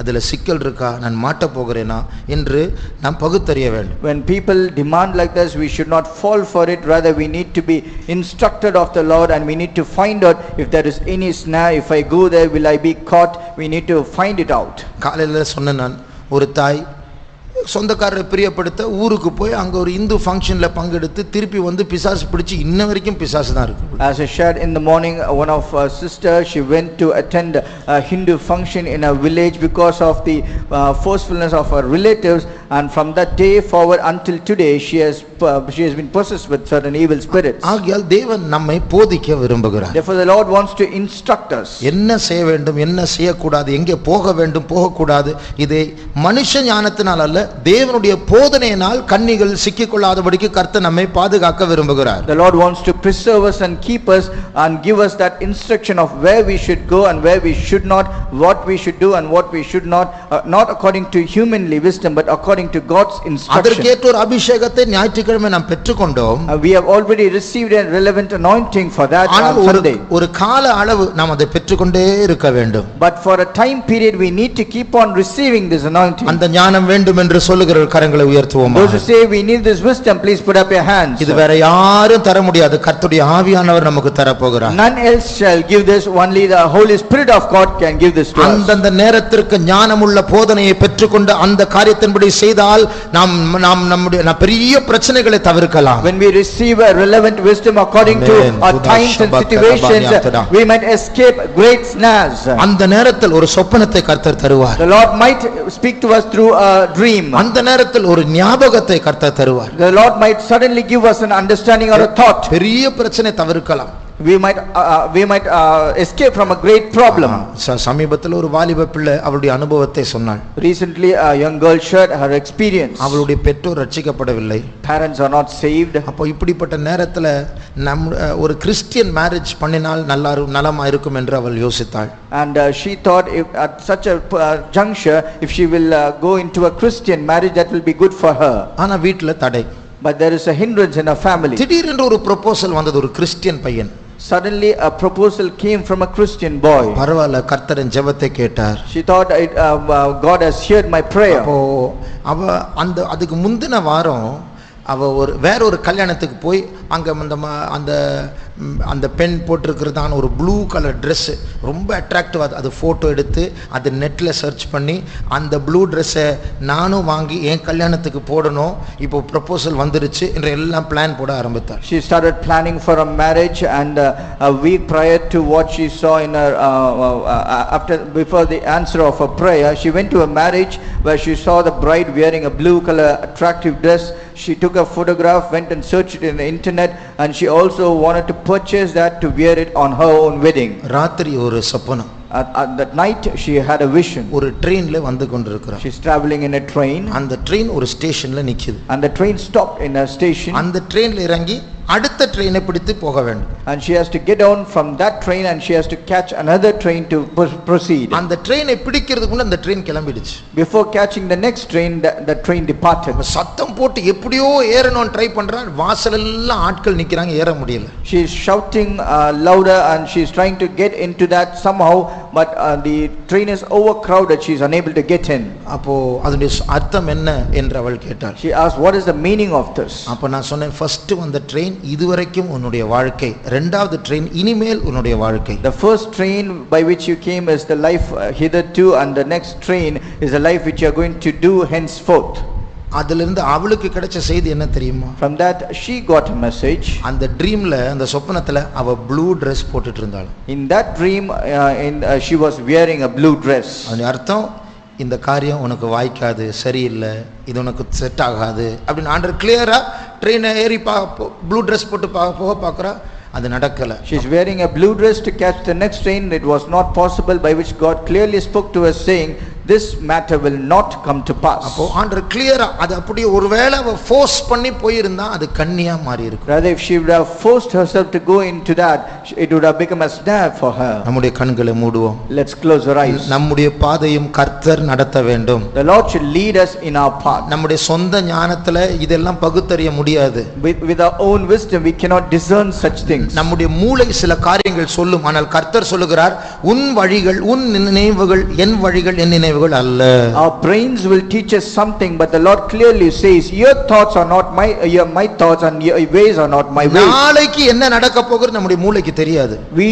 அதில் சிக்கல் இருக்கா, நான் மாட்ட போகிறேனா என்று நாம் பகுத்தறிய வேண்டும். When people demand like this, we should not fall for it. Rather, we need to be instructed of the Lord, and we need to find out if there is any snare. If I go there, will I be caught? We need to find it out. காலையில் சொன்ன நான், ஒரு தாய் சொந்தக்காரரை பிரியப்படுத்த ஊருக்கு போய் அங்கே ஒரு இந்து ஃபங்க்ஷனில் பங்கெடுத்து திருப்பி வந்து பிசாசு பிடிச்சி இன்ன வரைக்கும் பிசாசு தான் இருக்கு. As I shared in the morning, one of our sisters, she went to attend a Hindu function in a village because of the forcefulness of her relatives, and from that day forward until today she has been possessed with certain evil spirits. ஆகையால் தேவன் நம்மை போதிக்க விரும்புகிறார். Therefore the Lord wants to instruct us. என்ன செய்ய வேண்டும், என்ன செய்யக்கூடாது, எங்கே போக வேண்டும், போகக்கூடாது, இதை மனுஷ ஞானத்தினால் அல்ல, தேவனுடைய போதனையினால் கன்னிகள் சிக்கிக்கொள்ளாதபடிக்கு கர்த்தர் நம்மை பாதுகாக்க விரும்புகிறார். The Lord wants to preserve us and keep us and give us that instruction of where we should go and where we should not, what we should do and what we should not, not according to humanly wisdom but according to God's instruction. அதற்கேற்ற ஒரு அபிஷேகத்தை ஞாயிற்றுக்கிழமை நாம் பெற்றுக்கொண்டோம். We have already received a relevant anointing for that on Sunday. ஒரு கால அளவு நாம் அதை பெற்றுக்கொண்டே இருக்க வேண்டும். But for a time period we need to keep on receiving this anointing. அந்த ஞானம் வேண்டும் என்று சொல்லுகிற கரங்களை உயர்த்துவோம். Those who say we need this wisdom, please put up your hands. இது வேற யாரும் தர முடியாது, கர்த்தருடைய ஆவியானவர் நமக்கு தர போகிறார். None else shall give this, only the Holy Spirit of God can give this to us. அந்த நேரத்திற்கு ஞானமுள்ள போதனையை பெற்றுக்கொண்டு அந்த காரியத்தின்படி செய்தால் நாம் நம்முடைய பெரிய பிரச்சனைகளை தவிர்க்கலாம். When we receive a relevant wisdom according to our times and situations, we might escape great snares. அந்த நேரத்தில் ஒரு சொப்பனத்தை கர்த்தர் தருவார். The Lord might speak to us through a dream. அந்த நேரத்தில் ஒரு ஞாபகத்தை கர்த்தர் தருவார். The Lord might suddenly give us an understanding or a thought. பெரிய பிரச்சனை தவிர்க்கலாம். We might escape from a great problem. சமீபத்தில் ஒரு வாலிப பிள்ளை அவளுடைய அனுபவத்தை சொன்னாள். Recently a young girl shared her experience. அவளுடைய பெற்றோர் ரட்சிக்கப்படவில்லை. Parents are not saved. அப்போ இப்படிப்பட்ட நேரத்தில் ஒரு கிறிஸ்டியன் மேரேஜ் பண்ணினால் நலமா இருக்கும் என்று அவள் யோசித்தாள். And she thought if at such a juncture, if she will go into a Christian marriage, that will be good for her. ஆனா வீட்டில் தடை. But there is a hindrance in her family. திடீரென்று ஒரு ப்ரொபோசல் வந்தது, ஒரு Christian பையன். Suddenly a proposal came from a Christian boy. பரவாயில்லை, கர்த்தரின் ஜெபத்தை கேட்டார். She thought God has heard my prayer. அப்போ அதுக்கு முந்தின வாரம் அவ வேற ஒரு கல்யாணத்துக்கு போய் அங்க அந்த பெண் போட்டிருக்கிறதான ஒரு ப்ளூ கலர் ட்ரெஸ் ரொம்ப அட்ராக்டிவ், அது ஃபோட்டோ எடுத்து அது நெட்டில் சர்ச் பண்ணி அந்த ப்ளூ ட்ரெஸ்ஸை நானும் வாங்கி என் கல்யாணத்துக்கு போடணும், இப்போ ப்ரொபோசல் வந்துருச்சு என்று எல்லாம் பிளான் போட ஆரம்பித்தார். She started planning for a marriage, and a week prior to what she saw in her before the answer of her prayer, she went to a marriage where she saw the bride wearing a blue color attractive dress. She took a photograph, went and searched it in the internet, and she also wanted to purchase that to wear it on her own wedding. ராத்திரி ஒரு சொப்பனம். At that night she had a vision. ஒரு ட்ரெயின்ல வந்து கொண்டிருக்கிறார். She's traveling in a train. அந்த train ஒரு ஸ்டேஷன்ல நிக்குது. And the train stopped in a station. அந்த ட்ரெயின்ல இறங்கி அடுத்த ட்ரெயினை பிடித்து போக வேண்டும். And she has to get down from that train and she has to catch another train to proceed. அந்த ட்ரெயினை பிடிக்கிறதுக்கு முன்ன அந்த train கிளம்பிடுச்சு. Before catching the next train, the train departed. சத்தம் போட்டு எப்படியோ ஏறணும்னு ட்ரை பண்றான், வாசல் எல்லாம் ஆட்கள் நிக்கிறாங்க, ஏற முடியல. She is shouting louder and she is trying to get into that somehow, but the train is overcrowded. She is unable to get in. அப்போ அதனுடைய அர்த்தம் என்ன என்று அவள் கேட்டாள். She asked, what is the meaning of this? அப்ப நான் சொன்னேன், ஃபர்ஸ்ட் வந்த ட்ரெயின் இதுவரைக்கும் உன்னுடைய வாழ்க்கை, இரண்டாவது ட்ரெயின் இனிமேல் உன்னுடைய வாழ்க்கை. The first train by which you came is the life hitherto, and the next train is the life which you are going to do henceforth. அதிலிருந்து அவளுக்கு கிடைச்ச செய்தி என்ன தெரியுமா? From that she got a message. அந்த ட்ரீம்ல, அந்த சொப்பனத்துல அவ ப்ளூ Dress போட்டுட்டு இருந்தாள். In that dream she was wearing a blue dress. அதன் அர்த்தம், இந்த காரியம் உனக்கு வாய்க்காது, சரியில்லை, இது உனக்கு செட் ஆகாது அப்படின்னு ஆண்டவர் கிளியரா ட்ரெயினை ஏறி ப்ளூ Dress போட்டு போக பார்க்குறா, அது நடக்கல. She is wearing a blue dress to catch the next train. It was not possible, by which God clearly spoke to us saying, this matter will not come to pass. அப்போ ஆண்டவர் கிளியரா அது அப்படியே ஒருவேளை அவ ஃபோர்ஸ் பண்ணி போயிருந்தா அது கன்னியா மாறி இருக்கும். Rather, if she would have forced herself to go into that, it would have become a snare for her. நம்முடைய கண்களை மூடுவோம். Let's close our eyes. நம்முடைய பாதையும் கர்த்தர் நடத்த வேண்டும். The Lord should lead us in our path. நம்முடைய சொந்த ஞானத்துல இதெல்லாம் பகுத்தறிய முடியாது. With our own wisdom we cannot discern such things. நம்முடைய மூளை சில காரியங்கள் சொல்லும், ஆனால் கர்த்தர் சொல்லுகிறார், உன் வழிகள் உன் நினைவுகள் என் வழிகள் என் நினைவுகள் நினைவுகள் அல்ல. Our brains will teach us something, but the Lord clearly says, your thoughts are not my thoughts and your ways are not my ways. நாளைக்கு என்ன நடக்க போகுது நம்முடைய மூளைக்கு தெரியாது. We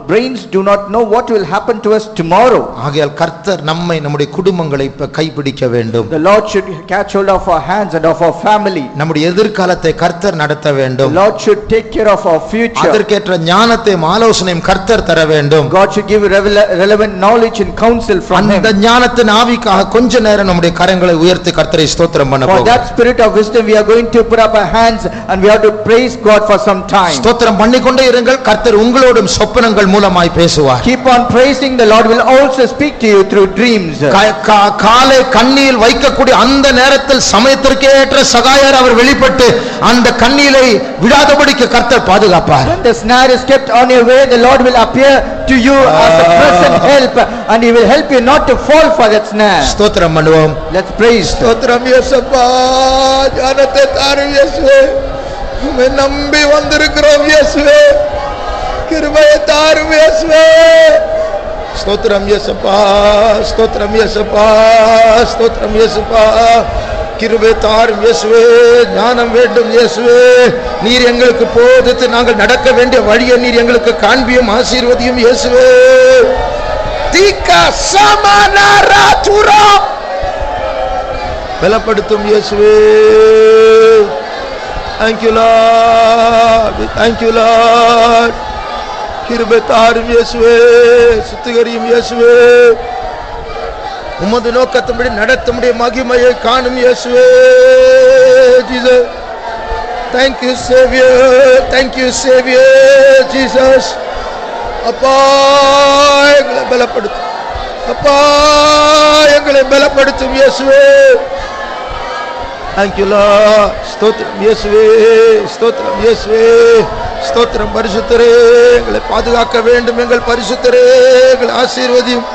brains do not know what will happen to us tomorrow. ஆகையால் கர்த்தர் நம்மை நம்முடைய குடும்பங்களை கைப்பிடிக்க வேண்டும். The Lord should catch hold of our hands and of our family. நம்முடைய எதிர்காலத்தை கர்த்தர் நடத்த வேண்டும். The Lord should take care of our future. அதற்கேற்ற ஞானத்தையும் ஆலோசனையும் கர்த்தர் தர வேண்டும். God should give relevant knowledge and counsel from him. அந்த ஞானத்தின் ஆவிக்காக கொஞ்ச நேரம் நம்முடைய கரங்களை உயர்த்தி கர்த்தரை ஸ்தோத்திரம் பண்ண போகிறோம். For that spirit of wisdom we are going to put up our hands and we have to praise God for some time. ஸ்தோத்திரம் பண்ணிக்கொண்டே இருங்கள். கர்த்தர் உங்களோடும் சொப்பனங்கள் மூலமாய் பேசுவார். Keep on praising. The Lord will also speak to you through dreams. காலை கண்ணியில் வைக்கக்கூடிய அந்த நேரத்தில் சமயத்திற்கேற்ற சகாயர் அவர் வெளிப்பட்டு அந்த கண்ணிலை விடாதபடிக்கு கர்த்தர் பாதுகாப்பார். When the snare is kept on your way, the Lord will appear to you as a present help and he will help you not to fall for that snare. ஸ்தோத்திரம் பண்ணுவோம். Let's praise. ஸ்தோத்திரம் இயேசுப்பா, ஞானத்தை தாரும் இயேசுவே, உம்மை நம்பி வந்திருக்கிறோம் இயேசுவே, கிருபையை தாரும் இயேசுவே. ஸ்தோத்திரம் இயேசுப்பா, ஸ்தோத்திரம் இயேசுப்பா, ஸ்தோத்திரம் இயேசுப்பா, கிருபை தாரும் இயேசுவே, ஞானம் வேண்டும் இயேசுவே, நீர் எங்களுக்கு போதித்து நாங்கள் நடக்க வேண்டிய வழியை நீர் எங்களுக்கு காண்பியும் ஆசீர்வதியும் இயேசுவே. தீகா சமனராதுரா பலப்படுத்தும் இயேசுவே. Thank you Lord, thank you Lord. கிருபை தாரும் இயேசுவே, சுத்திகரியும் இயேசுவே, உமது நோக்கத்தின்படி நடத்தும்படி மகிமையை காணும் இயேசுவே. Jesus, thank you Savior, thank you Savior Jesus. அப்பா எங்களை பலப்படுத்தும், அப்பா எங்களை பலப்படுத்தும் இயேசுவே. Thank you Lord. ஸ்தோத்திரம் இயேசுவே, ஸ்தோத்திரம் இயேசுவே, ஸ்தோத்திரம் பரிசுத்தரே, எங்களை பாதுகாக்க வேண்டும் எங்கள் பரிசுத்தரே, எங்களை ஆசீர்வதியும்.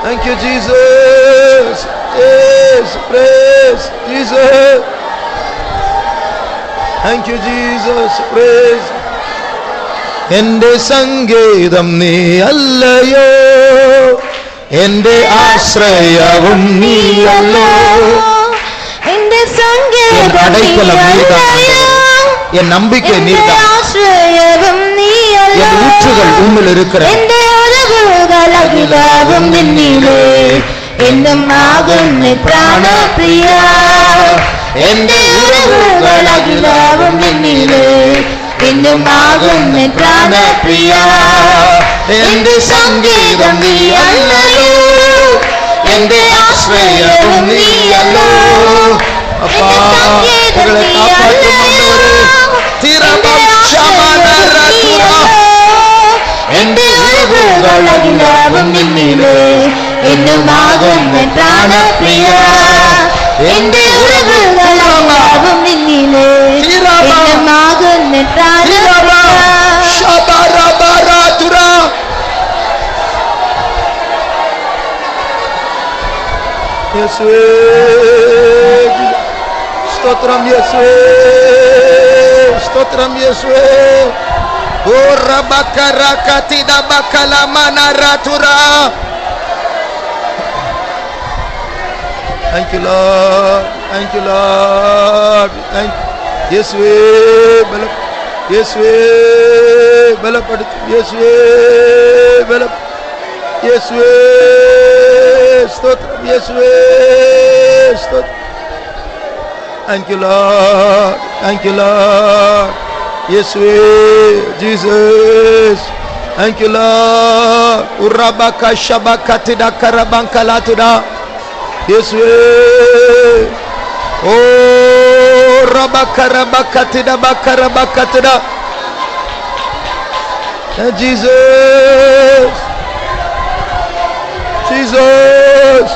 Thank you Jesus. Yes, praise Jesus. Thank you Jesus, praise. എന്റെ സംഗീതം നീ അല്ലയോ, എന്റെ ആശ്രയവും നീയല്ലോ, എന്റെ സംഗീതം നീയല്ലോ, என் நம்பிக்கை நீர்தான், ஆശ്രയവും നീയല്ലോ, என் ஊற்றுகள் உம்மில் இருக்கிற, എന്റെ ഉറവുകൾ അഖിലവും നിന്നിലേ, എന്നും ആകുന്ന പ്രാണപ്രിയ, എന്റെ ഉറവുകൾ അഖിലവും നിന്നിലേ, എന്നും ആകുന്ന പ്രാണപ്രിയ, എന്റെ സംഗീതം നീയല്ലോ, എന്റെ ആശ്രയവും നീയല്ലോ, அப்பா எங்களை காப்பாற்றும் ஆண்டவரே. திரபம் ஷமனரதுரா, എന്റെ ഉറവുകൾ അഖിലവും നിന്നിലേ, എന്നും ആകുന്ന പ്രാണപ്രിയ, എന്റെ ഉറവുകൾ അഖിലവും നിന്നിലേ, എന്നും ആകുന്ന പ്രാണപ്രിയ. ஷபரபரதுரா, இயேசுவே, ஸ்தோத்திரம் இயேசுவே, ஸ்தோத்திரம் இயேசுவே. ஓ ரபகரகதித பகலமனரதுரா. Thank you Lord, thank you Lord, thank you. இயேசுவே இயேசுவே பலப்படுத்து, இயேசுவே இயேசுவே, ஸ்தோத்திரம் இயேசுவே, ஸ்தோத்திரம். Thank you Lord, thank you Lord, இயேசுவே, Jesus, thank you Lord. urabaka shabakatida karabankalatuda, இயேசுவே. ஓ ரபகரபகதித பகரபகதித, Jesus, Jesus.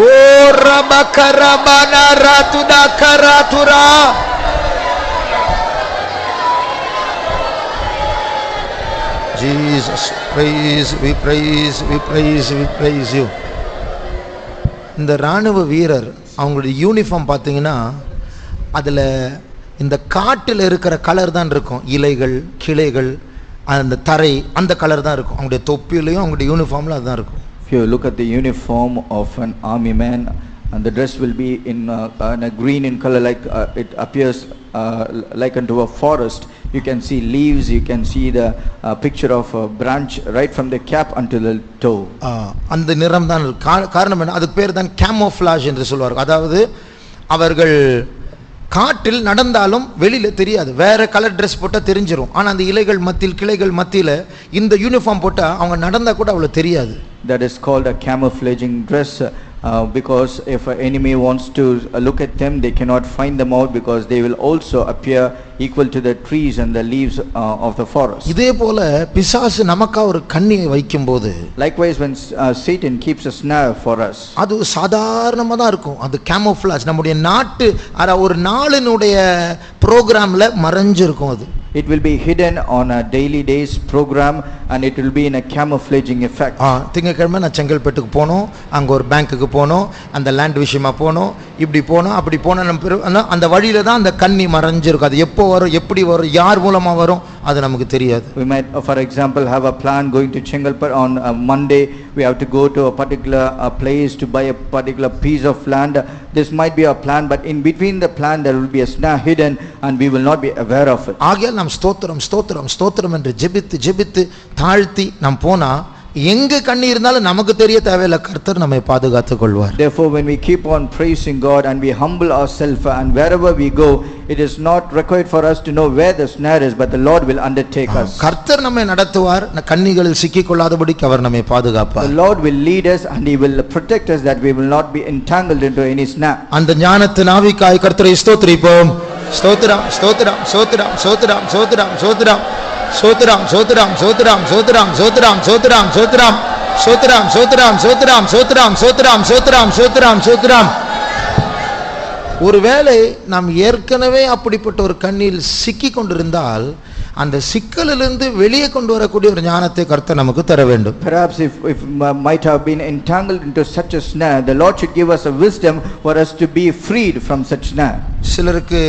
O ரபகரபனரதுதா கரதுரா. Jesus, praise, we praise, we praise, we praise you. இந்த ராணுவ வீரர் அவங்களுடைய யூனிஃபார்ம் பார்த்தீங்கன்னா அதில் இந்த காட்டில் இருக்கிற கலர் தான் இருக்கும், இலைகள் கிளைகள் அந்த தரை அந்த கலர் தான் இருக்கும். அவங்களுடைய தொப்பிலையும் அவங்களுடைய யூனிஃபார்ம்ல அதுதான் இருக்கும். If you look at the uniform of an army man, and the dress will be in a green in color, like it appears like unto a forest. You can see leaves, you can see the picture of a branch right from the cap until the toe. அந்த நிறம் தான் காரணம் என்ன? அதுக்கு பேர் தான் camouflage என்று சொல்வார்கள். அதாவது அவர்கள் காட்டில் நடந்தாலும் வெளியில தெரியாது, வேற கலர் ட்ரெஸ் போட்டா தெரிஞ்சிரும். ஆனா அந்த இலைகள் மத்தியில் கிளைகள் மத்தியில இந்த யூனிஃபார்ம் போட்டா அவங்க நடந்தா கூட அவ்வளவு தெரியாது. That is called a camouflaging dress. Because if an enemy wants to look at them, they cannot find them out, because they will also appear equal to the trees and the leaves of the forest. இதே போல பிசாசு நமக்கா ஒரு கண்ணியை வைக்கும்போது, likewise when Satan keeps a snare for us, அது சாதாரணமா தான் இருக்கும். அது கேமோஃப்ளாஜ் நம்முடைய நாட்டு ஒரு நாளினுடைய புரோகிராம்ல மறைஞ்சிருக்கும். அது it will be hidden on a daily days program, and it will be in a camouflaging effect. திங்கக்கிழமை நான் செங்கல்பட்டுக்கு போனோம், அங்க ஒரு பேங்க்குக்கு போனோம், அந்த லேண்ட் விஷயமா போனோம், இப்படி போனோம் அப்படி போனோம். அந்த வழியில தான் அந்த கண்ணி மறைஞ்சிருக்கும். அது எப்போ வரும், எப்படி வரும், யார் மூலமா வரும், அது நமக்கு தெரியாது. We might for example have a plan going to Chengalpattu on Monday. We have to go to a particular place to buy a particular piece of land. This might be a plan, but in between the plan there will be a snare hidden, and we will not be aware of it. ஆகையால் நாம் ஸ்தோத்திரம் ஸ்தோத்திரம் ஸ்தோத்திரம் என்று ஜெபித்து ஜெபித்து தாழ்த்தி நாம் போனா எங்க கண்ணி இருந்தாலும் நமக்கு தெரிய தேவையில்லை, கர்த்தர் நம்மை பாதுகாத்துக் கொள்வார். Therefore when we keep on praising God and we humble ourselves, and wherever we go, it is not required for us to know where the snare is, but the Lord will undertake us. கர்த்தர் நம்மை நடத்துவார், கண்ணிகளில் சிக்கிக் கொள்ளாதபடிக்கு அவர் நம்மை பாதுகாப்பார். The Lord will lead us and he will protect us, that we will not be entangled into any snare. அந்த ஞானத்தின் ஆவிக்காய் கர்த்தரை ஸ்தோத்திரிப்போம். ஸ்தோத்திரம் ஸ்தோத்திரம் ஸ்தோத்திரம் ஸ்தோத்திரம் ஸ்தோத்திரம் ஸ்தோத்திரம் சோத்ராம் சோத்ராம் சோத்ராம் சோத்ராம் சோத்ராம் சோத்ராம் சோத்ராம் சோத்ராம் சோத்ராம் சோத்ராம் சோத்ராம் சோத்ராம் சோத்ராம் சோத்ராம் சோத்ராம். ஒருவேளை நாம் ஏற்கனவே அப்படிப்பட்ட ஒரு கண்ணில் சிக்கி கொண்டிருந்தால் அந்த சிக்கலிலிருந்து வெளியே கொண்டு வரக்கூடிய ஒரு ஞானத்தை கர்த்தர் நமக்கு தர வேண்டும். Perhaps if might have been entangled into such a snare, the Lord should give us a wisdom for us to be freed from such snare. சிலருக்கு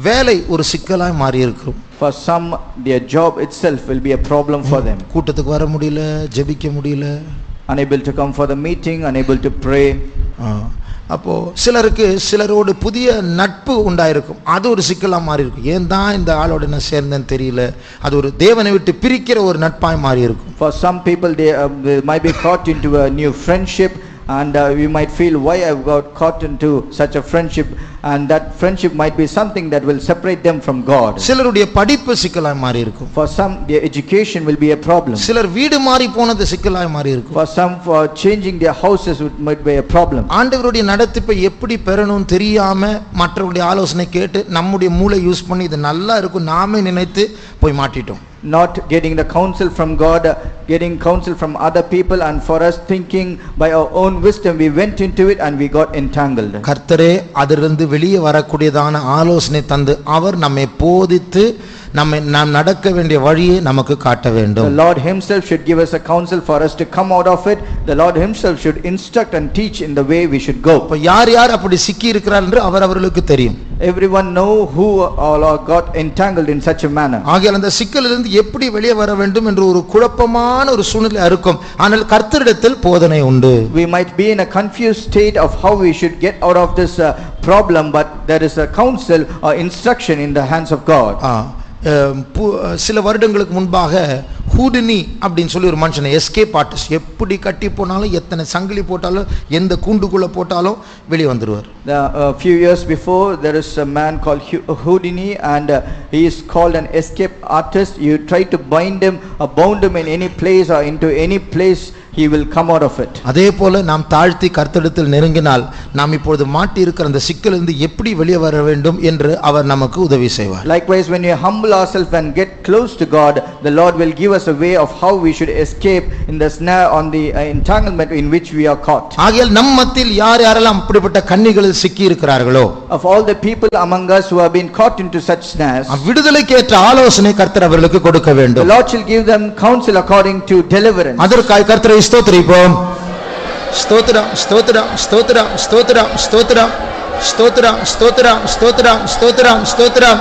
வேலை ஒரு சிக்கலாய் மாறி இருக்கும். For some their job itself will be a problem for them. கூட்டத்துக்கு வர முடியல, ஜெபிக்க முடியல, unable to come for the meeting, unable to pray. அப்போ சிலருக்கு சிலரோடு புதிய நட்பு உண்டாயிருக்கும், அது ஒரு சிக்கலா மாறி இருக்கும். ஏன் தான் இந்த ஆளோட நான் சேர்ந்தேன்னு தெரியல, அது ஒரு தேவனை விட்டு பிரிக்கிற ஒரு நட்பாய் மாறி இருக்கும். For some people they might be caught into a new friendship, and we might feel why I got caught into such a friendship, and that friendship might be something that will separate them from God. சிலருடைய படிப்பு சிக்கலாய் மாறி இருக்கும். For some their education will be a problem. சிலர் வீடு மாறி போனது சிக்கலாய் மாறி இருக்கும். For some for changing their houses might be a problem. ஆண்டவருடைய நடத்திப்பை எப்படி பெறணும் தெரியாம மற்றவருடைய ஆலோசனை கேட்டு நம்முடைய மூளை யூஸ் பண்ணி இது நல்லா இருக்கும் நாமே நினைத்து போய் மாட்டிட்டோம். Not getting the counsel from God, getting counsel from other people, and for us thinking by our own wisdom we went into it and we got entangled. கர்த்தரே அதிலிருந்து வெளியே வரக்கூடியதான ஆலோசனை தந்து அவர் நம்மை போதித்து நாம் நடக்க வேண்டிய வழியை நமக்கு காட்ட வேண்டும். The Lord himself should give us a counsel for us to come out of it. The Lord himself should instruct and teach in the way we should go. இப்ப யார் யார் அப்படி சிக்கி இருக்கிறார் என்று அவர்களுக்கு தெரியும். Everyone know who all got entangled in such a manner. ஆகையால் அந்த சிக்கலிலிருந்து எப்படி வெளியே வர வேண்டும் என்று ஒரு குழப்பமான ஒரு சூழ்நிலை இருக்கும். ஆனால் கர்த்தரிடத்தில் போதனை உண்டு. We might be in a confused state of how we should get out of this problem, but there is a counsel or instruction in the hands of God. சில வருடங்களுக்கு முன்பாக ஹூடினி அப்படின்னு சொல்லி ஒரு மனுஷனை எஸ்கேப் ஆர்டிஸ்ட், எப்படி கட்டி போனாலும் எத்தனை சங்கிலி போட்டாலும் எந்த கூண்டுக்குள்ள போட்டாலும் வெளியே வந்துருவார். A few years before there is a man called Houdini, and he is called an escape artist. You try to bind him or bound him in any place or into any place, he will come out of it. அதே போல நாம் தாழ்த்தி கர்த்தரிடத்தில் நெருங்கினால் நாம் இப்பொழுது மாட்டி இருக்கிற அந்த சிக்கலிலிருந்து எப்படி வெளியே வர வேண்டும் என்று அவர் நமக்கு உதவி செய்வார். Likewise when we humble ourselves and get close to God, the Lord will give us a way of how we should escape in the snare on the entanglement in which we are caught. ஆகையால் நம் மத்தியில் யார் யாரெல்லாம் அப்படிப்பட்ட கண்ணிகளில் சிக்கி இருக்கிறார்களோ, of all the people among us who have been caught into such snares, விடுதலைக்கு ஏற்ற ஆலோசனை கர்த்தர் அவர்களுக்கு கொடுக்க வேண்டும். the Lord shall give them counsel according to deliverance. அதற்காக கர்த்தரை ஸ்தோத்திரிப்போம். ஸ்தோத்திரம் ஸ்தோத்திரம் ஸ்தோத்திரம் ஸ்தோத்திரம் ஸ்தோத்திரம் ஸ்தோத்திரம் ஸ்தோத்திரம் ஸ்தோத்திரம் ஸ்தோத்திரம் ஸ்தோத்திரம்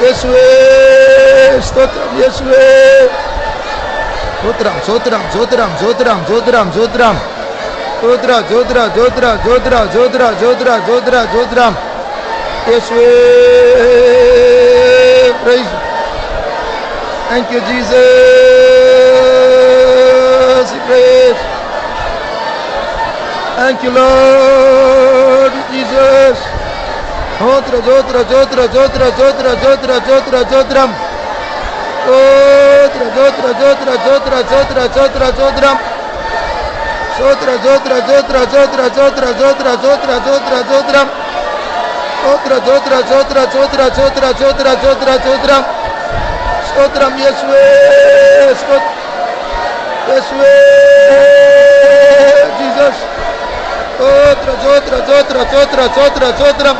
இயேசுவே ஸ்தோத்திரம் இயேசுவே சோத்ரம் சோத்ரம் சோத்ரம் சோத்ரம் சோத்ரம் சோத்ரம் சோத்ரா ஜோத்ரா ஜோத்ரா ஜோத்ரா ஜோத்ரா ஜோத்ரா ஜோத்ரா ஜோத்ரம் இயேசுவே praise thank you Jesus praise thank you Lord Jesus ஜோத்ரா ஜோத்ரா ஜோத்ரா ஜோத்ரா ஜோத்ரா ஜோத்ரா ஜோத்ரா ஜோத்ரம் ஜோத்ரா ஜோத்ரா ஜோத்ரா ஜோத்ரா ஜோத்ரா ஜோத்ரா ஜோத்ரம் ஜோத்ரா ஜோத்ரா ஜோத்ரா ஜோத்ரா ஜோத்ரா ஜோத்ரா ஜோத்ரா ஜோத்ரா ஜோத்ரம் ஜோத்ரா ஜோத்ரா ஜோத்ரா ஜோத்ரா ஜோத்ரா ஜோத்ரா ஜோத்ரா ஜோத்ரம் ஸ்தோத்ரம் இயேசுவே இயேசுவே ஜீசஸ் ஜோத்ரா ஜோத்ரா ஜோத்ரா ஜோத்ரா ஜோத்ரா ஜோத்ரம்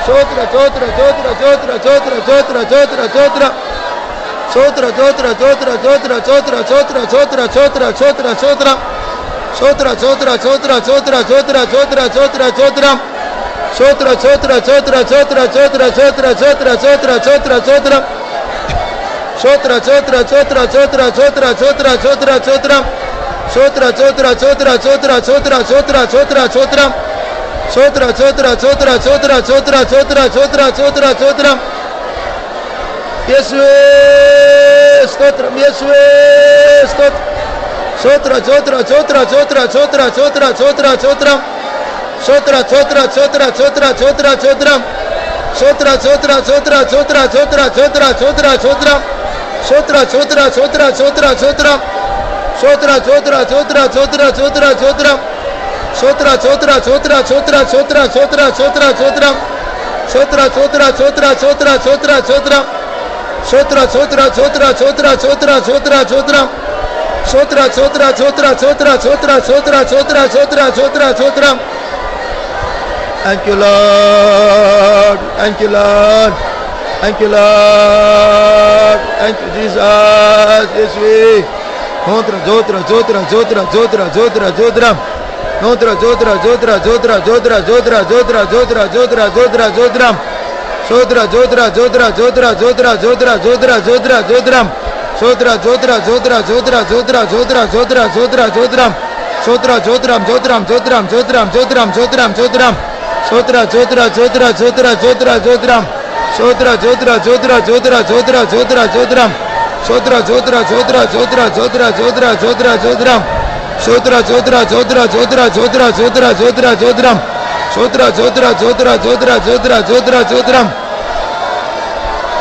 ஜோத்ரா ஜோத்ரா ஜோத்ரா ஜோத்ரா ஜோத்ரா ஜோத்ரா ஜோத்ரா ஜோத்ரம் சோத்ரா ஜோத்ரா ஜோத்ரா ஜோத்ரா ஜோத்ரா ஜோத்ரா ஜோத்ரா ஜோத்ரா ஜோத்ரா ஜோத்ரம் சோத்ரா ஜோத்ரா ஜோத்ரா ஜோத்ரா ஜோத்ரா ஜோத்ரா ஜோத்ரா ஜோத்ரம் சோத்ரா ஜோத்ரா ஜோத்ரா ஜோத்ரா ஜோத்ரா ஜோத்ரா ஜோத்ரா ஜோத்ரா ஜோத்ரா ஜோத்ரம் சோத்ரா ஜோத்ரா ஜோத்ரா ஜோத்ரா ஜோத்ரா ஜோத்ரா ஜோத்ரா ஜோத்ரம் சோத்ரா ஜோத்ரா ஜோத்ரா ஜோத்ரா ஜோத்ரா ஜோத்ரா ஜோத்ரா ஜோத்ரம் சோத்ரா ஜோத்ரா ஜோத்ரா ஜோத்ரா ஜோத்ரா ஜோத்ரா ஜோத்ரா ஜோத்ரா ஜோத்ரம் இயேசுவே ஸ்தோத்ரம் இயேசுவே ஸ்தோத்ரம் சோத்ரா ஜோத்ரா ஜோத்ரா ஜோத்ரா ஜோத்ரா ஜோத்ரா ஜோத்ரா ஜோத்ரம் சோத்ரா ஜோத்ரா ஜோத்ரா ஜோத்ரா ஜோத்ரா ஜோத்ரம் சோத்ரா ஜோத்ரா ஜோத்ரா ஜோத்ரா ஜோத்ரா ஜோத்ரா ஜோத்ரா ஜோத்ரம் சோத்ரா ஜோத்ரா ஜோத்ரா ஜோத்ரா ஜோத்ரம் சோத்ரா ஜோத்ரா ஜோத்ரா ஜோத்ரா ஜோத்ரா ஜோத்ரம் சோத்ரா ஜோத்ரா ஜோத்ரா ஜோத்ரா ஜோத்ரா ஜோத்ரா ஜோத்ரா ஜோத்ரம் சோத்ரா ஜோத்ரா ஜோத்ரா ஜோத்ரா ஜோத்ரா ஜோத்ரம் சோத்ரா ஜோத்ரா ஜோத்ரா ஜோத்ரா ஜோத்ரா ஜோத்ரா ஜோத்ரம் சோத்ரா ஜோத்ரா ஜோத்ரா ஜோத்ரா ஜோத்ரா ஜோத்ரா ஜோத்ரா ஜோத்ரா ஜோத்ரா ஜோத்ரம் Thank you Lord thank you Lord thank you Lord thank you Jesus இயேசுவே சோத்ரா ஜோத்ரா ஜோத்ரா ஜோத்ரா ஜோத்ரா ஜோத்ரா ஜோத்ரம் சோத்ரா ஜோத்ரா ஜோத்ரா ஜோத்ரா ஜோத்ரா ஜோத்ரா ஜோத்ரா ஜோத்ரா ஜோத்ரா ஜோத்ரா ஜோத்ரம் சோத்ரா ஜோத்ரா ஜோத்ரா ஜோத்ரா ஜோத்ரா ஜோத்ரா ஜோத்ரா ஜோத்ரா ஜோத்ரம் சோத்ரா ஜோத்ரா ஜோத்ரா ஜோத்ரா ஜோத்ரா ஜோத்ரா ஜோத்ரா ஜோத்ரா ஜோத்ரம் சோத்ரா ஜோத்ரம் ஜோத்ரம் ஜோத்ரம் ஜோத்ரம் ஜோத்ரம் ஜோத்ரம் ஜோத்ரம் சோத்ரா ஜோத்ரா ஜோத்ரா ஜோத்ரா ஜோத்ரா ஜோத்ரம் சோத்ரா ஜோத்ரா ஜோத்ரா ஜோத்ரா ஜோத்ரா ஜோத்ரா ஜோத்ரம் சோத்ரா ஜோத்ரா ஜோத்ரா ஜோத்ரா ஜோத்ரா ஜோத்ரா ஜோத்ரா ஜோத்ரம் சோத்ரா ஜோத்ரா ஜோத்ரா ஜோத்ரா ஜோத்ரா ஜோத்ரா ஜோத்ரா ஜோத்ரம் சோத்ரா ஜோத்ரா ஜோத்ரா ஜோத்ரா ஜோத்ரா ஜோத்ரா ஜோத்ரம்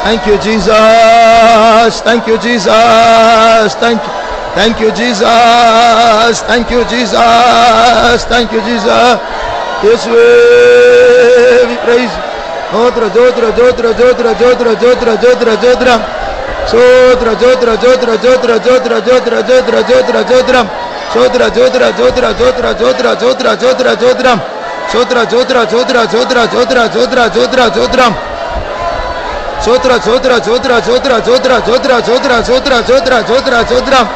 Thank you Jesus thank you Jesus thank you Jesus thank you Jesus thank you Jesus இயேசுவே we praise ஜோத்ரா ஜோத்ரா ஜோத்ரா ஜோத்ரா ஜோத்ரா ஜோத்ரா ஜோத்ரா ஜோத்ரம் சோத்ரா ஜோத்ரா ஜோத்ரா ஜோத்ரா ஜோத்ரா ஜோத்ரா ஜோத்ரா ஜோத்ரா ஜோத்ரம் சோத்ரா ஜோத்ரா ஜோத்ரா ஜோத்ரா ஜோத்ரா ஜோத்ரா ஜோத்ரா ஜோத்ரம் சோத்ரா ஜோத்ரா ஜோத்ரா ஜோத்ரா ஜோத்ரா ஜோத்ரா ஜோத்ரா ஜோத்ரம் சோத்ரா ஜோத்ரா ஜோத்ரா ஜோத்ரா ஜோத்ரா ஜோத்ரா ஜோத்ரா ஜோத்ரா ஜோத்ரா ஜோத்ரா ஜோத்ரம்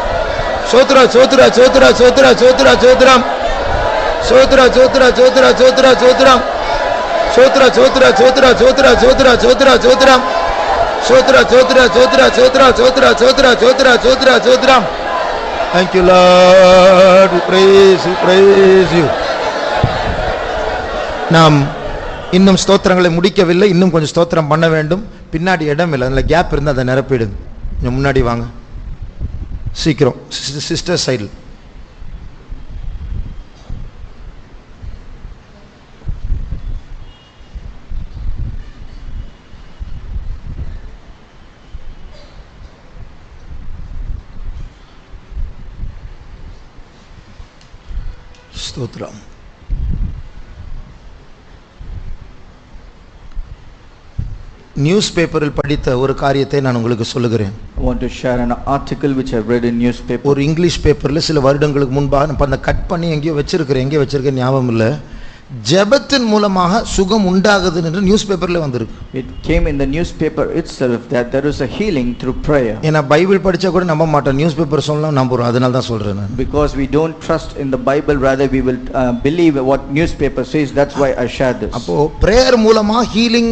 சோத்ரா ஜோத்ரா ஜோத்ரா ஜோத்ரா ஜோத்ரா ஜோத்ரம் சோத்ரா ஜோத்ரா ஜோத்ரா ஜோத்ரா ஜோத்ரம் சோத்ரா ஜோத்ரா ஜோத்ரா ஜோத்ரா ஜோத்ரா ஜோத்ரா ஜோத்ரம் சோத்ரா ஜோத்ரா ஜோத்ரா ஜோத்ரா ஜோத்ரா ஜோத்ரா ஜோத்ரா ஜோத்ரா ஜோத்ரம் Thank you Lord we praise you நாம் இன்னும் ஸ்தோத்திரங்களை முடிக்கவில்லை இன்னும் கொஞ்சம் ஸ்தோத்திரம் பண்ண வேண்டும் பின்னாடி இடம் இல்லை அதில் கேப் இருந்தால் அதை நிரப்பிடுங்க கொஞ்சம் முன்னாடி வாங்க சீக்கிரம் சிஸ்டர் சைடில் ஸ்தோத்திரம் நியூஸ் பேப்பரில் படித்த ஒரு காரியத்தை நான் உங்களுக்கு சொல்லுகிறேன். I want to share an article which I read in newspaper. ஒரு இங்கிலீஷ் பேப்பர்ல சில வருடங்களுக்கு முன்பாக நான் அந்த கட் பண்ணி எங்கேயோ வச்சிருக்கேன் ஞாபகம் இல்லை. ஜெபத்தின் மூலமாக சுகம் உண்டாகுது என்று நியூஸ் பேப்பர்ல வந்திருக்கு. It came in the newspaper itself that there is a healing through prayer. ஏன்னா பைபிள் படிச்சா கூட நம்ப மாட்டோம், நியூஸ் பேப்பர் சொல்லலாம் நம்புறோம், அதனால தான் சொல்றேன் நான். Because we don't trust in the Bible, rather we will believe what newspaper says. That's why I share this. அப்போ பிரேயர் மூலமா ஹீலிங்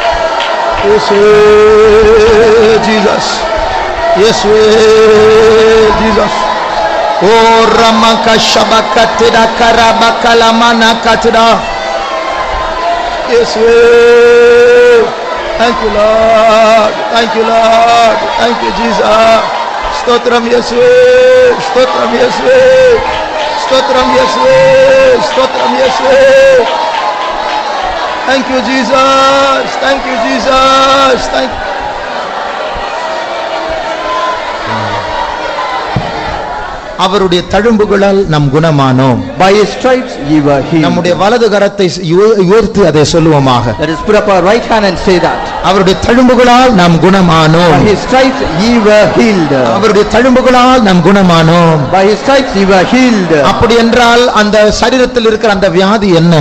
இயேசுவே ஜீசஸ், இயேசுவே ஜீசஸ். ஓ ரமக ஷபகத்திடா கரபகலமன கத்திடா. இயேசுவே, thank you Lord, thank you Lord, thank you Jesus. ஸ்தோத்திரம் இயேசுவே, ஸ்தோத்திரம் இயேசுவே, ஸ்தோத்திரம் இயேசுவே, ஸ்தோத்திரம் இயேசுவே. Thank you Jesus, thank you Jesus, thank you. அவருடைய தழும்புகளால் நாம் குணமானோம். By his stripes ye were healed. நம்முடைய வலது கரத்தை உயர்த்தி அதை சொல்லுவோமாக. Let us put up our right hand and say that. அவருடைய தழும்புகளால் நாம் குணமானோம். By his stripes ye were healed. அவருடைய தழும்புகளால் நாம் குணமானோம். By his stripes ye were healed. அப்படி என்றால் அந்த சரீரத்தில் இருக்கிற அந்த வியாதி என்ன?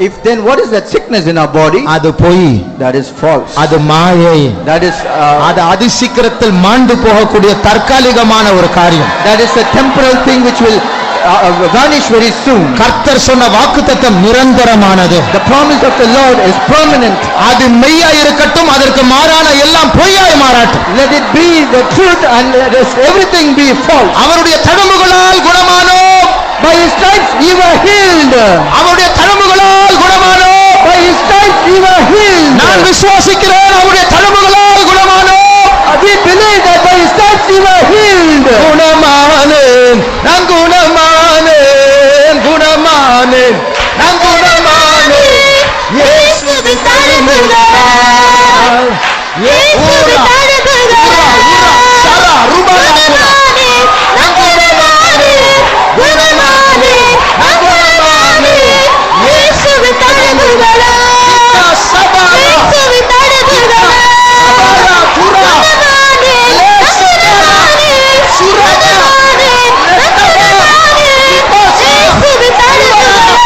If then what is that sickness in our body? அது பொய், That is false. அது மாயை, That is அது அதிசீக்கிரத்தில் மாண்டு போகக்கூடிய தற்காலிகமான ஒரு காரியம். that is a temporal thing which will vanish very soon. கர்த்தர் சொன்ன வாக்குத்தத்தம் நிரந்தரமானது. The promise of the Lord is permanent. அது மெய்யா இருக்கட்டும், அதற்கு மாறான எல்லாம் பொய்யாய் மாறட்டும். Let it be the truth and let us everything be false. அவருடைய தழும்புகளால் குணமானோம். By his stripes ye were healed. அவருடைய தழும்புகளால் குணமானோம். By his stripes ye were healed. நான் விசுவாசிக்கிறேன், அவருடைய தழும்புகளால் குணமானோம். We believe that by his stripes ye were healed. குணமானேன், நான் குணமானேன், குணமானேன், நான் குணமானேன். இயேசுவின் தழும்புகளால், இயேசுவின் தழும்புகளால், சரா ருபானா குணமானேன், நான் குணமானேன், குணமானேன், நான் குணமானேன். இயேசுவின் தழும்புகளால், சபாரா இயேசுவின் தழும்புகளால், சபாரா துரா குணமானேன், நான் குணமானேன், குணமானேன், நான் குணமானேன். இயேசுவின் தழும்புகளால்,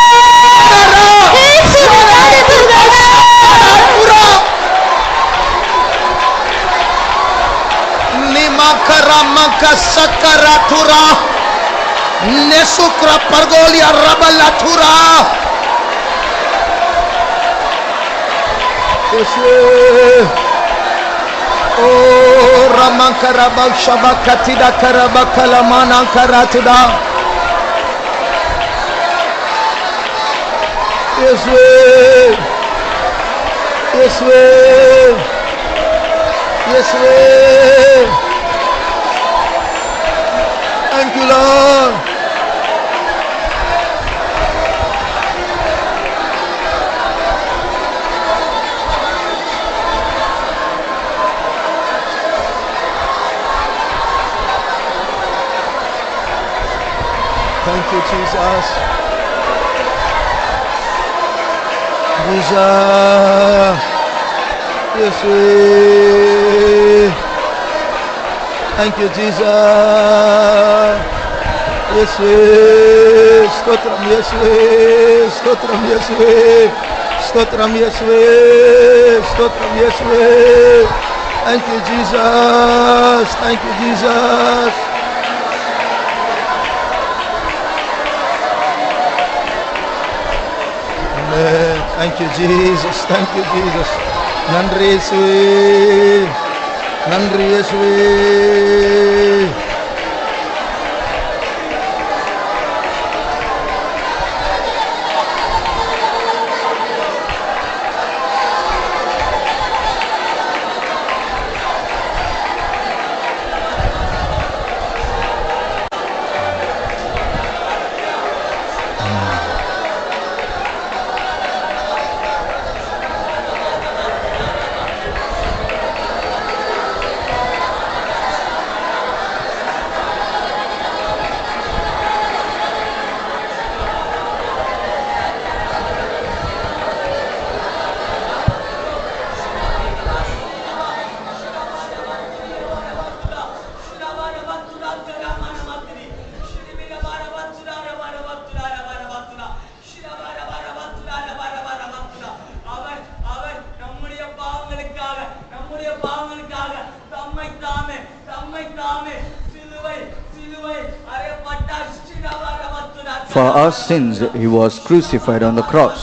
இயேசுவின் தழும்புகளால். Limakara maka sakara tura, nesukra pargolia rabala tura. Oh ramakara bakshabakatida karabakalamana karatuda. Yeswe, Yeswe, Yeswe. Thank you Lord. Thank you Jesus. Jesus. Yeswe. Thank you Jesus. Yeswe. Stotram Yeswe. Stotram Yeswe. Stotram Yeswe. Stotram Yeswe. Thank you Jesus. Thank you Jesus. Amen. Thank you Jesus. Thank you Jesus. நன்றி இயேசுவே. நன்றி இயேசுவே. For our sins he was crucified on the cross.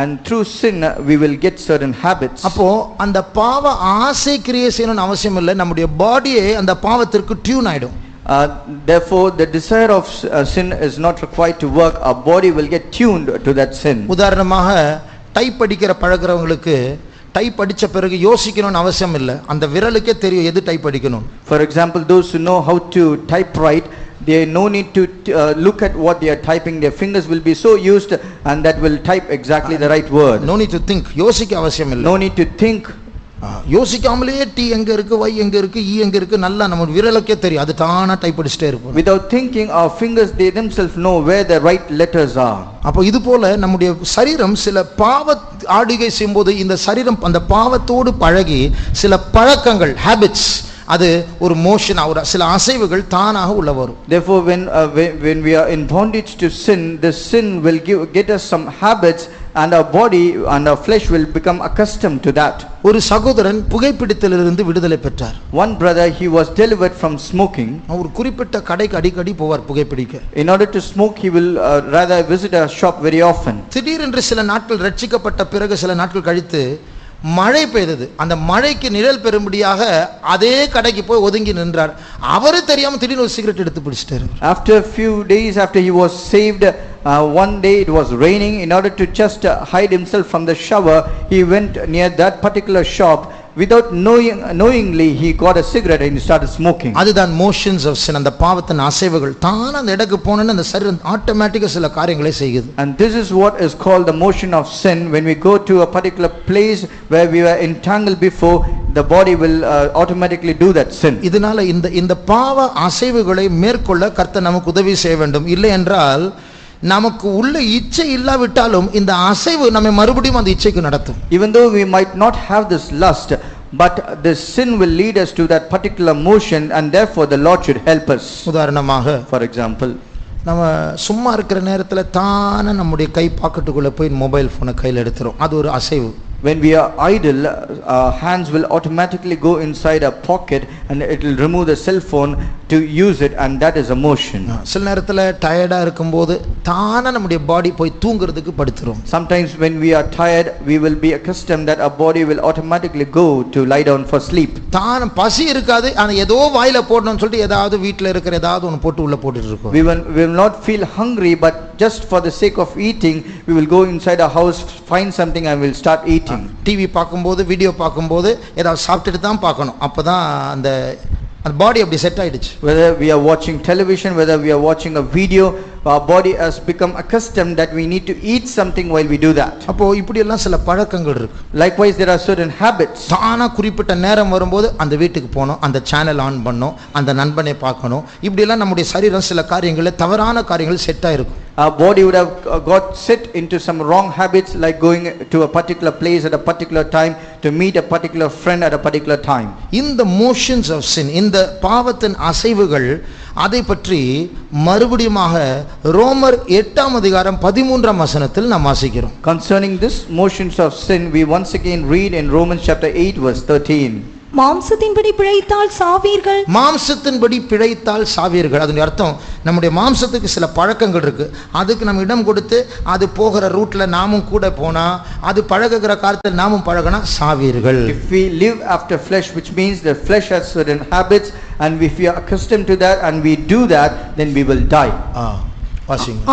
And through sin we will get certain habits. அப்போ அந்த பாவ ஆசை கிரியை செய்யணும்னு அவசியம் இல்லை, நம்முடைய பாடியே அந்த பாவத்திற்கு டியூன் ஆயிடும். Therefore the desire of sin is not required to work. Our body will get tuned to that sin. உதாரணமாக டைப் அடிக்கிற பழகிறவங்களுக்கு டைப் அடிச்ச பிறகு யோசிக்கணும்னு அவசியம் இல்லை, அந்த விரலுக்கே தெரியும் எது டைப் அடிக்கணும். For example, those who know how to type right, they no need to look at what they are typing. Their fingers will be so used and that will type exactly the right word. No need to think, யோசிக்க அவசியம் இல்லை. No need to think. யோசிக்காமலே டி எங்க இருக்கு, y எங்க இருக்கு, e எங்க இருக்கு, நல்லா நம்ம விரலுக்கே தெரியும், அது தானா டைப் அடிச்சிட்டே இருக்கும். Without thinking, our fingers they themselves know where the right letters are. அப்போ இது போல நம்முடைய சரீரம் சில பாவ ஆடுகை செய்யும்போது இந்த சரீரம் அந்த பாவத்தோடு பழகி சில பழக்கங்கள் ஹேபிட்ஸ், அது ஒரு மோஷன், ஒரு சில அசைவுகள் தானாக உள்ள வரும். Therefore when we are in bondage to sin, the sin will get us some habits and our body and our flesh will become accustomed to that. ஒரு சகோதரன் புகைப்பிடித்தலிலிருந்து விடுதலை பெற்றார். One brother, he was delivered from smoking. அவர் குறிப்பிட்ட கடைக்கு அடிக்கடி போவார் புகைப்பிடிக்க. In order to smoke, he will rather visit a shop very often. திடீரென்று சில நாட்கள் ரட்சிக்கப்பட்ட பிறகு சில நாட்கள் கழித்து மழை பெய்தது, அந்த மழைக்கு நிழல் பெறும்படியாக அதே கடைக்கு போய் ஒதுங்கி நின்றார். அவரு தெரியாம திடீர்னு ஒரு சிகரெட் எடுத்து பிடிச்சிட்டாரு. After a few days after he was saved, one day it was raining. In order to just hide himself from the shower, he went near that particular shop. Without knowingly he got a cigarette and he started smoking. அதுதான் motions of சின், அந்த பாவத்தின் அசைவுகள் தான அந்த இடத்துக்கு போனேன்னு அந்த சரீரம் ஆட்டோமேட்டிக்கா சில காரியங்களை செய்யுது. And this is what is called the motion of sin. When we go to a particular place where we were entangled before, the body will automatically do that sin. இதனால இந்த பாவ அசைவுகளை மேற்கொள்ள கர்த்தர் நமக்கு உதவி செய்ய வேண்டும். இல்லை என்றால் நமக்கு உள்ள இச்சை இல்லாவிட்டாலும் இந்த அசைவு நம்மை மறுபடியும் அந்த இச்சைக்கு நடத்தும். Even though we might not have this lust, but this sin will lead us to that particular motion, and therefore the Lord should help us. உதாரணமாக For example, நம்ம சும்மா இருக்கிற நேரத்தில் தானே நம்முடைய கை பாக்கெட்டுக்குள்ளே போய் மொபைல் ஃபோனை கையில் எடுத்துரும், அது ஒரு அசைவு. when we are idle, our hands will automatically go inside our pocket and it will remove the cell phone to use it, and that is a motion. சில நேரத்தில் டயர்டா இருக்கும்போது தானே நம்முடைய பாடி போய் தூங்குறதுக்கு படுத்துரும். Sometimes when we are tired, we will be accustomed that our body will automatically go to lie down for sleep. தான் பசி இருக்காது, ஆனா ஏதோ வாயில போடணும்னு சொல்லிட்டு ஏதாவது வீட்ல இருக்கிற ஏதாவது ஒன்னு போட்டு உள்ள போட்டுட்டு இருக்கோம். We will not feel hungry, but just for the sake of eating, we will go inside our house, find something and will start eating. TV பார்க்கும்போது வீடியோ பார்க்கும்போது ஏதாவது சாப்பிட்டுட்டு தான் பார்க்கணும், அப்பதான் அந்த பாடி அப்படி செட் ஆயிடுச்சு. Whether we are watching television, whether we are watching a video, our body has become accustomed that we need to eat something while we do that. அப்போ இப்படி எல்லாம் சில பழக்கங்கள் இருக்கு. Likewise, there are certain habits. தானா குறிப்பிட்ட நேரம் வரும்போது அந்த வீட்டுக்கு போகணும், அந்த சேனல் ஆன் பண்ணணும், அந்த நண்பனை பார்க்கணும், இப்படி எல்லாம் நம்முடைய சரீரம் சில காரியங்களில் தவறான காரியங்கள் செட் ஆயிருக்கும். Our body would have got set into some wrong habits, like going to a particular place at a particular time, to meet a particular friend at a particular time. In the motions of sin, இந்த பாவத்தின் அசைவுகள், அதை பற்றி மறுபடியுமாக ரோமர் 8:13 நாம் வாசிக்கிறோம். Concerning this motions of sin, we once again read in Romans chapter 8 verse 13. மாம்சத்தின்படி பிழைத்தால் சாவீர்கள். மாம்சத்தின்படி பிழைத்தால் சாவீர்கள். அதனுடைய அர்த்தம், நம்முடைய மாம்சத்துக்கு சில பழக்கங்கள் இருக்கு, அதுக்கு நம்ம இடம் கொடுத்து அது போகிற ரூட்ல நாமும் கூட போனா, அது பழகுகிற காலத்தில் நாமும் பழகினா சாவீர்கள். If we live after flesh, which means the flesh has certain habits, and if we are accustomed to that and we do that, then we will die.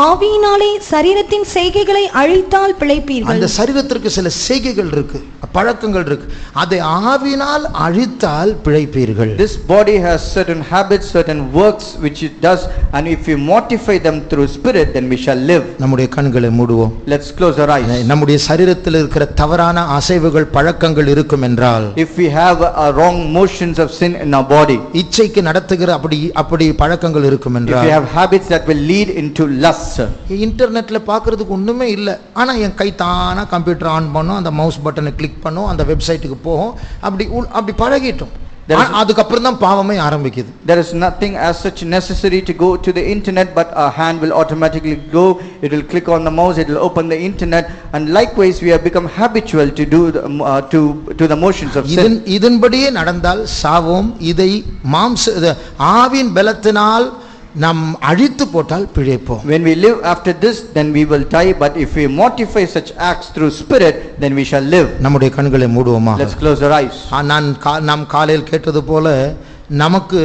ஆவியினாலே சரீரத்தின் செய்கைகளை அழித்தால் பிழைப்பீர்கள். அந்த சரீரத்திற்கு சில செய்கைகள் இருக்கு, பழக்கங்கள் இருக்கு, அதை ஆவியினால் அழித்தால் பிழைப்பீர்கள். This body has certain habits, certain works which it does, and if we mortify them through spirit, then we shall live. நம்முடைய கண்களை மூடுவோம். Let's close our eyes. நம்முடைய சரீரத்தில் இருக்கிற தவறான அசைவுகள் பழக்கங்கள் இருக்கும் என்றால், if we have wrong motions of sin in our body, இச்சைக்கு நடத்துகிற அப்படி பழக்கங்கள் இருக்கும் என்றால், if we have habits that will lead into lust. இன்டர்நெட்ல பாக்குறதுக்கு ஒண்ணுமே இல்ல, ஆனா என் கை தானா கம்ப்யூட்டர் ஆன் பண்ணும், அந்த மவுஸ் பட்டனை கிளிக் பண்ணும், அந்த வெப்சைட்டுக்கு போகும், அப்படி பழகிட்டோம். அதுக்கப்புறம் தான் பாவமே ஆரம்பிக்குது. There is nothing as such necessary to go to the internet, but our hand will automatically go, it will click on the mouse, it will open the internet, and likewise we have become habitual to do to the motions of sin. இதன்படியே நடந்தால் சாவோம். இதை ஆவியின் பலத்தினால் நாம் அழித்து போட்டால் பிழைப்போம். When we live after this, then we will die. But if we mortify such acts through spirit, then we shall live. நம்முடைய கண்களை மூடுவோமாக. Let's close our eyes. நாம் காலையில் கேட்டது போல நமக்கு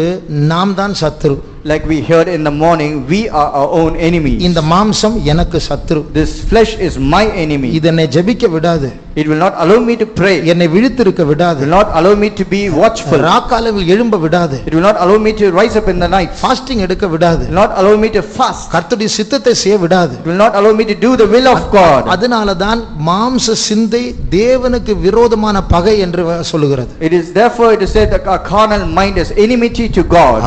நாம் தான் சத்துரு. Like we heard in the morning, we are our own enemies. இந்த மாம்சம் எனக்கு சத்துரு. This flesh is my enemy. இது என்னை ஜெபிக்க விடாது. It will not allow me to pray. என்னை விழித்திருக்க It விடாது. will not allow me to be watchful. ராக்காலவில் எழும்ப விடாது. It will not allow me to rise up in the night. Fasting எடுக்க விடாது. It will not allow me to fast. கர்த்தருடைய சித்தத்தை செய்ய விடாது. It will not allow me to do the will of God. அதனால தான் மாம்ச சிந்தை தேவனுக்கு விரோதமான பகை என்று சொல்லுகிறது. It is therefore it is said that our carnal mind is enmity to God.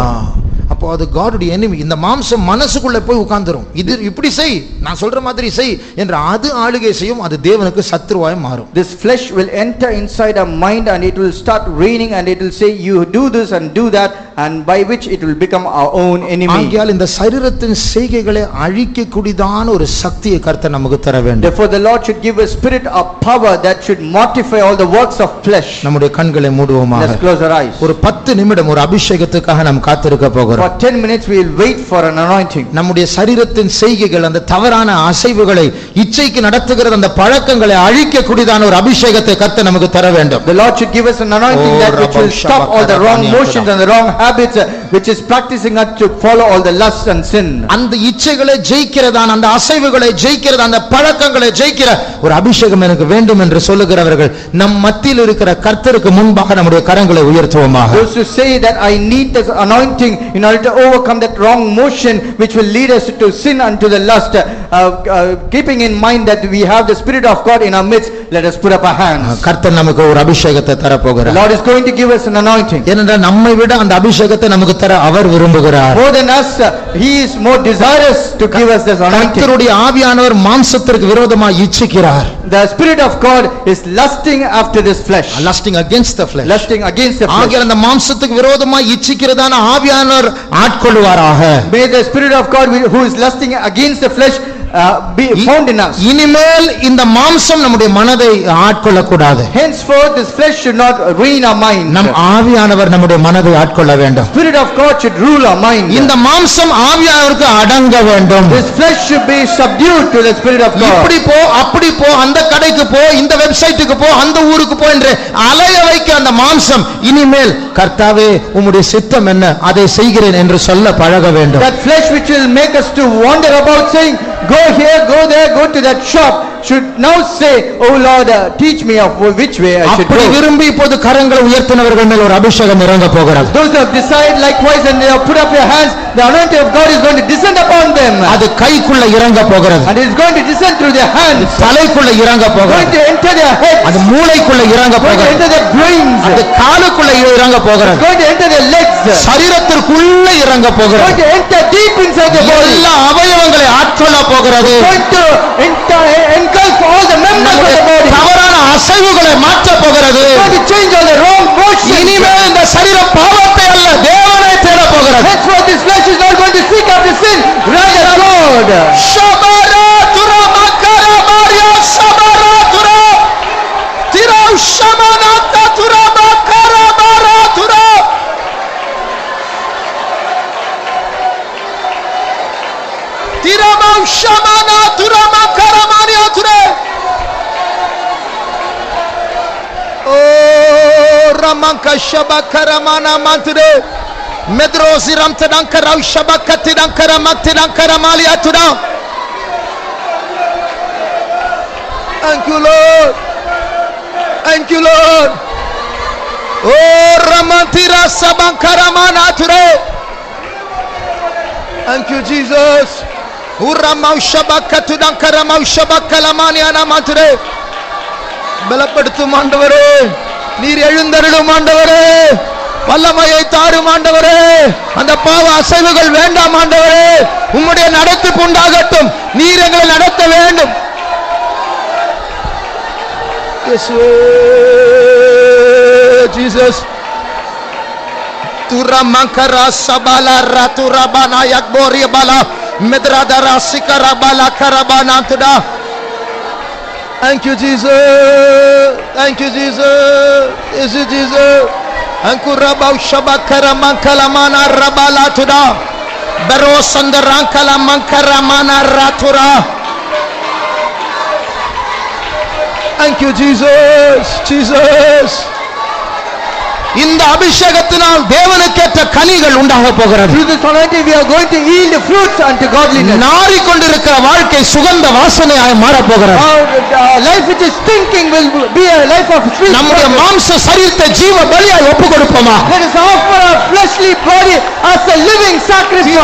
அப்போ அது காடுடைய எனிமி. இந்த மாம்சம் மனசுக்குள்ள போய் உட்கார்ந்துரும். இது இப்படி செய், நான் சொல்ற மாதிரி செய் என்று அது ஆளுகை செய்யும். அது தேவனுக்கு சத்துருவாய் மாறும். This flesh will enter inside our mind and it will start reigning and it will say you do this and do that, and by which it will become our own enemy. ஆகையால் இந்த சரீரத்தின் செய்கைகளை அழிக்க கூடியதான ஒரு சக்தியை கர்த்தர் நமக்கு தர வேண்டும். Therefore the Lord should give a spirit of power that should mortify all the works of flesh. நம்முடைய கண்களை மூடுவோமாக. Let's close our eyes. ஒரு 10 நிமிடம் ஒரு அபிஷேகத்துக்காக நாம் காத்திருக்க போகிறோம். For 10 minutes we will wait for an anointing. நம்முடைய சரீரத்தின் செய்கைகள், அந்த தவறான அசைவுகளை, இச்சைக்கு நடத்துகிற அந்த பழக்கங்களை அழிக்க கூடியதான ஒரு அபிஷேகத்தை கர்த்தர் நமக்கு தர வேண்டும். The Lord should give us an anointing that which will stop all the wrong motions and the wrong habits which is practicing us to follow all the lust and sin. அந்த இச்சைகளை ஜெயிக்கிறதான, அந்த அசைவுகளை ஜெயிக்கிறத, அந்த பழக்கங்களை ஜெயிக்கிற ஒரு அபிஷேகம் எனக்கு வேண்டும் என்று சொல்லுகிறவர்கள் நம் மத்தியில் இருக்கிற கர்த்தருக்கு முன்பாக நம்முடைய கரங்களை உயர்த்துவோமாக. Those who say that I need this anointing in order to overcome that wrong motion which will lead us to sin and to the lust, keeping in mind that we have the Spirit of God in our midst, let us put up our hands. கர்த்தர் நமக்கு ஒரு அபிஷேகத்தை தர The போகிறார். Lord is going to give us an anointing. ஏனென்றால் நம்மை விட அந்த அபிஷேகத்தை நமக்கு தர அவர் விரும்புகிறார். More than us, He is more desirous to give us this anointing. கர்த்தருடைய ஆவியானவர் மாம்சத்திற்கு விரோதமாக இச்சிக்கிறார். The Spirit of God is lusting after this flesh. lusting against the flesh. Lusting against the flesh. ஆகிய அந்த மாம்சத்துக்கு விரோதமாக இச்சிக்கிறதான ஆவியானவர் ஆட்கொள்வாராக. May the Spirit of God who is lusting against the flesh be found in us. இனிமேல் இந்த மாம்சம் நம்முடைய மனதை ஆட்கொள்ள கூடாது. Henceforth this flesh should not reign our mind. நம் ஆவியானவர் நம்முடைய மனதை ஆட்கொள்ள வேண்டும். Spirit of God should rule our mind. இந்த மாம்சம் ஆவியானவருக்கு அடங்க வேண்டும். This flesh should be subdued to the Spirit of God. இப்படி போ, அப்படி போ, அந்த கடைக்கு போ, இந்த வெப்சைட்டுக்கு போ, அந்த ஊருக்கு போ என்று அலைய வைக்க அந்த மாம்சம் இனிமேல் கர்த்தாவே உம்முடைய சித்தம் என்ன, அதை செய்கிறேன் என்று சொல்ல பழக வேண்டும். That flesh which will make us to wander about saying go here, go there, go to that shop, should now say, oh Lord, teach me of which way I should அப்படி go. விரும்பி இப்போது கரங்களை உயர்த்தினவர்கள் மேல் ஒரு அபிஷேகம் இறங்க போகிறது. Those who have decided likewise and they have put up your hands, the anointing of God is going to descend upon them. அது கைக்குள்ள இறங்க போகிறது. And it is going to descend through their hands. தலைக்குள்ள இறங்க Going போகிறது. to enter their heads. அது மூளைக்குள்ள இறங்க Going to போகிறது. enter their brains. அது காலுக்குள்ள இறங்க போகிறது. Going to enter their legs. சரீரத்திற்குள்ள இறங்க Going போகிறது. to enter deep inside the body. எல்லா அவயவங்களை ஆட்கொள்ள போகிறது. Going to engulf all the members of the body. தவறான அசைவுகளை மாற்ற போகிறது. Going to change all the wrong motions. இனிமேல் இந்த சரீரம் பாவத்தை அல்ல தேவனை தேட போகிறது. Henceforth this flesh is not going to seek after sin, rather Lord. ஷபரா Tura மக்கரா மாரியா ஷபரா துரா திரா ஷமனா துரா மக்கரா மாரா துரா திரமா ஷமனா துரா மக்கரா மாரியா துரா ஓ ரமங்க ஷபக்கரா மானா Mhatre Medrosi ramtadankara shabakatidankara maktidankara maliatuda. Thank you Lord. Thank you Lord. Oh ramantira sabankara manature. Thank you Jesus. Urama shabakatudankara maushabakalamani anamature. பலப்படுத்தும் ஆண்டவரே, நீர் எழுந்தருளும் ஆண்டவரே, வல்லமையை தாரும் ஆண்டவரே, அந்த பாவ அசைவுகள் வேண்டாம் ஆண்டவரே, உம்முடைய நடத்திப்பு உண்டாகட்டும், நீர் எங்களை நடத்த வேண்டும். இயேசுவே, Jesus துரமங்கரா சபாலா ரதுரபனா யக்போரியபலா மித்ரதரா சிகரபலா கரபனாதுடா. Thank you Jesus. Thank you Jesus. Yes Jesus. Ankurabau shabakara mankalamana rabalatuda. Berosandarankala mankaramana ratura. Thank you, Jesus. Jesus. இந்த அபிஷேகத்தினால் தேவனுக்கேற்ற கனிகள் உண்டாக போகிறது. Through this anointing we are going to yield the fruits unto godliness. நாறிக்கொண்டிருக்கிற வாழ்க்கை சுகந்த வாசனையாய் மாற போகிறது. Our life which is stinking will be a life of sweet. நம்முடைய மாம்ச சரீரத்தை ஜீவ பலியாய் ஒப்புக் கொடுப்போமா? Let us offer our fleshly body as a living sacrifice.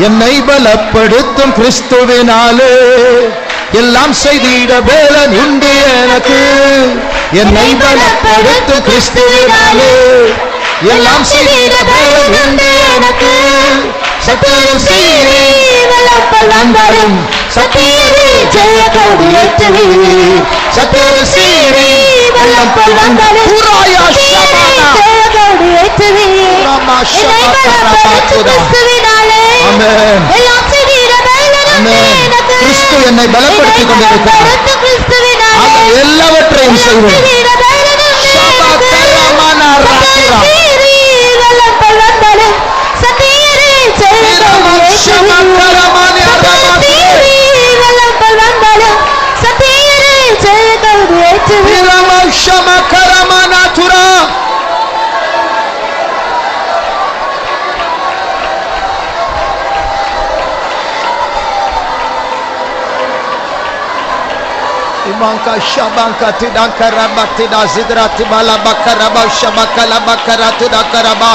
என்னை பலப்படுத்தும் கிறிஸ்துவினாலே எல்லாம் செய்திட வேலன் உண்டு எனக்கு. என்னை பலப்படுத்தும் கிறிஸ்துவினாலே எல்லாம் செய்திட வேலன் உண்டு எனக்கு. சத்தியம் செய்யே வல்லப்பல்லாந்தரும் சத்தியரே ஜெய கொடியேற்றுவே. சத்தியம் செய்யே வல்லப்பல்லாந்தரும் புராயா ஷபானா ஜெய கொடியேற்றுவே. ரமா ஷபானா கிறிஸ்துவினாலே ஆமென். எல்லாம் செய்திட வேலன் உண்டு எனக்கு. கிறிஸ்து என்னை பலப்படுத்திக் கொண்டிருக்கிறார். கிறிஸ்துவினாலே எல்லாவற்றையும் செய்வேன். ஷபாகரமானா ராத்துரா வல்லப்பல்லாந்தரும் சத்தியரே ஜெய கொடியேற்றுவே. Imanka shabanka tidankara batida zidrati bala bakaraba shabakala bakaratu dakaraba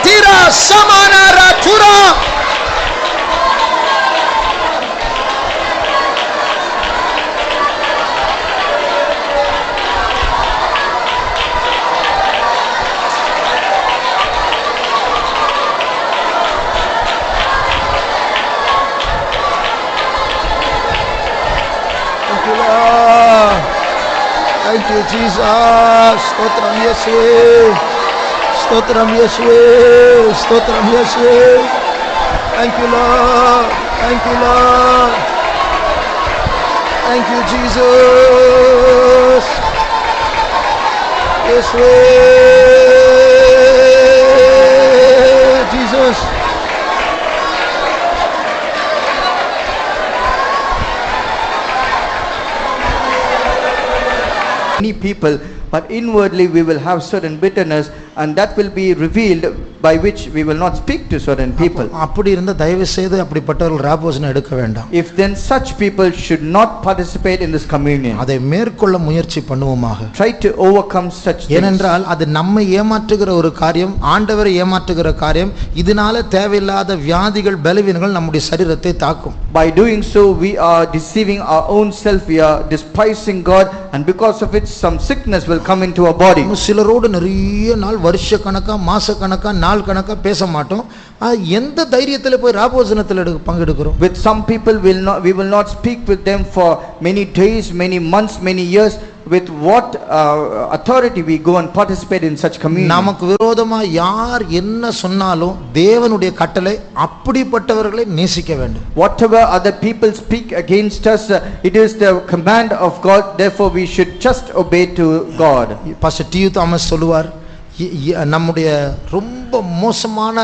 tira samana ratura. Thank you, Jesus. Stotram Yesue. Stotram Yesue. Stotram Yesue. Thank you, Lord. Thank you, Lord. Thank you, Jesus. Yesue. Jesus. Many people, but inwardly we will have certain bitterness, and that will be revealed by which we will not speak to certain people. அப்படி இருந்த தயவு செய்து அப்படிப்பட்டவர்கள் ராபோஜனம் எடுக்க வேண்டாம். If then such people should not participate in this communion. அதை மேற்கொள்ள முயற்சி பண்ணுவோமாக. Try to overcome such things. ஏனென்றால் அது நம்மை ஏமாற்றுகிற ஒரு காரியம், ஆண்டவரை ஏமாற்றுகிற காரியம். இதனால தேவையில்லாத வியாதிகள் பலவீனங்கள் நம்முடைய சரீரத்தை தாக்கும். By doing so we are deceiving our own self, we are despising God, and because of it some sickness will come into our body. சிலரோடு நிறைய நாள் வருஷ கணக்கா மாச கணக்கா நாள் கணக்கா பேச மாட்டோம். எந்த தைரியத்தில் போய் ராபோஜனத்தில் பங்கெடுக்கிறோம்? With some people we will not speak with them for many days, many months, many years. With what authority we go and participate in such communion? நமக்கு விரோதமா யார் என்ன சொன்னாலும் தேவனுடைய கட்டளை அப்படிப்பட்டவர்களை நேசிக்க வேண்டும். Whatever other people speak against us, it is the command of God, therefore we should just obey to God. Pastor T. Thomas சொல்லுவார், நம்முடைய ரொம்ப மோசமான,